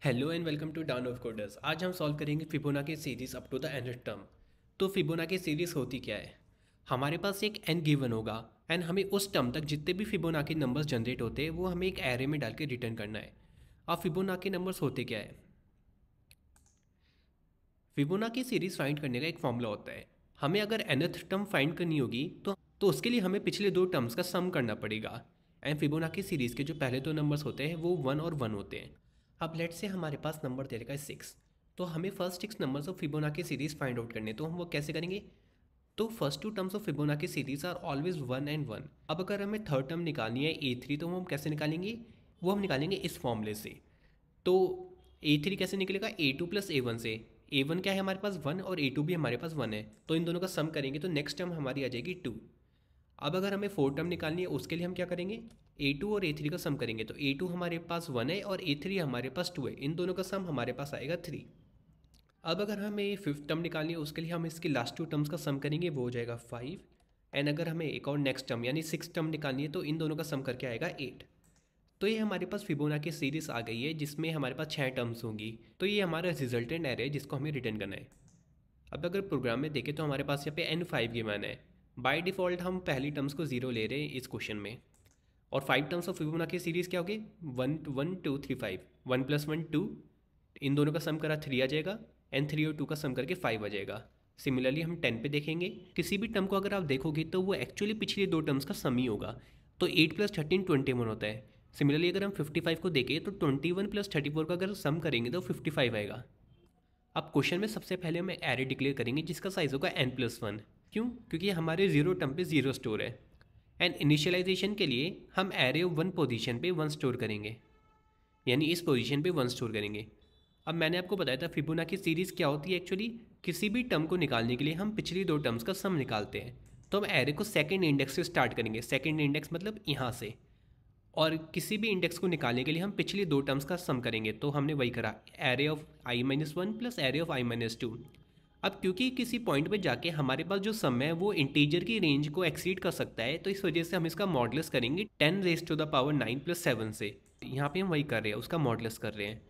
Hello and welcome to dawn of coders. आज हम solve करेंगे Fibonacci series up to the nth term. तो Fibonacci series होती क्या है? हमारे पास एक n गिवन होगा एंड हमें उस टर्म तक जितने भी फिबोनाची नंबर्स जनरेट होते हैं वो हमें एक एरे में डाल के रिटर्न करना है। अब फिबोनाची नंबर्स होते क्या है? फिबोनाची सीरीज फाइंड करने का एक फॉर्मूला होता है। हमें अगर nth टर्म फाइंड करनी होगी तो उसके लिए हमें पिछले दो टर्म्स का सम करना पड़ेगा। एंड फिबोनाची सीरीज के जो पहले दो नंबर्स होते हैं वो 1 और 1 होते हैं। अब लेट से हमारे पास नंबर दे रखा है 6। तो हमें first 6 numbers of Fibonacci series find out करने, तो हम वो कैसे करेंगे? तो first two terms of Fibonacci series are always 1 and 1। अब अगर हमें थर्ड टर्म निकालनी है A3, तो वो हम कैसे निकालेंगे? वो हम निकालेंगे इस फॉर्मूले से। तो A3 कैसे निकलेगा? A2 प्लस A1 से। A1 क्या है हमारे पास 1 और A2 भी हमारे पास 1 है, तो इन दोनों का सम करेंगे तो नेक्स्ट टर्म हमारी आ जाएगी 2। अब अगर हमें फोर टर्म निकालनी है उसके लिए हम क्या करेंगे? A2 और A3 का सम करेंगे, तो A2 हमारे पास 1 है और A3 हमारे पास 2 है, इन दोनों का सम हमारे पास आएगा 3। अब अगर हमें फिफ्थ टर्म निकालनी है उसके लिए हम इसके लास्ट टू टर्म्स का सम करेंगे, वो हो जाएगा 5। एंड अगर हमें एक और नेक्स्ट टर्म यानी सिक्स टर्म निकालनी है तो इन दोनों का सम करके आएगा 8। तो ये हमारे पास फिबोनाची सीरीज आ गई है जिसमें हमारे पास 6 टर्म्स होंगी। तो ये हमारा रिजल्टेंट एरे है जिसको हमें रिटर्न करना है। अब अगर प्रोग्राम में देखें तो हमारे पास यहाँ पे N5 गिवन है। बाय डिफ़ॉल्ट हम पहली टर्म्स को 0 ले रहे हैं इस क्वेश्चन में। और 5 टर्म्स ऑफ फिबोनाची सीरीज़ क्या होगी? 1 1 2 3 5। 1 + 1 2, इन दोनों का सम करा 3 आ जाएगा एंड 3 और 2 का सम करके 5 आ जाएगा। सिमिलरली हम 10 पे देखेंगे, किसी भी टर्म को अगर आप देखोगे तो वो एक्चुअली पिछले दो टर्म्स का सम ही होगा। तो 8 + 13 21 होता है। सिमिलरली अगर हम 55 को देखें तो 21 + 34 का अगर सम करेंगे तो 55 आएगा। अब क्वेश्चन में सबसे पहले हम एरे डिक्लेयर करेंगे जिसका साइज होगा n+1। क्यों? क्योंकि हमारे जीरो टर्म पे जीरो स्टोर है। एंड इनिशियलाइजेशन के लिए हम एरे ऑफ 1 पोजीशन पे 1 स्टोर करेंगे, यानी इस पोजीशन पे 1 स्टोर करेंगे। अब मैंने आपको बताया था फिबोनाची सीरीज़ क्या होती है एक्चुअली। किसी भी टर्म को निकालने के लिए हम पिछली दो टर्म्स का सम निकालते हैं। तो हम एरे को सेकेंड इंडेक्स से स्टार्ट करेंगे। सेकेंड इंडेक्स मतलब यहाँ से। और किसी भी इंडेक्स को निकालने के लिए हम पिछली दो टर्म्स का सम करेंगे, तो हमने वही करा, array of i-1 plus array of i-2। अब क्योंकि किसी पॉइंट पे जाके हमारे पास जो सम है वो इंटीजर की रेंज को एक्सीड कर सकता है, तो इस वजह से हम इसका मॉडुलस करेंगे 10⁻⁹ + 7 से। यहाँ पे हम वही कर रहे हैं, उसका मॉडुलस कर रहे हैं।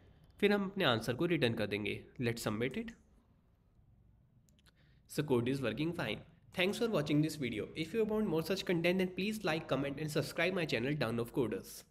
फिर हम अपने आंसर को रिटर्न कर देंगे। Let's submit it. So code is working fine. Thanks for watching this video. If you want more such content then please like, comment and subscribe my channel Down of Coders.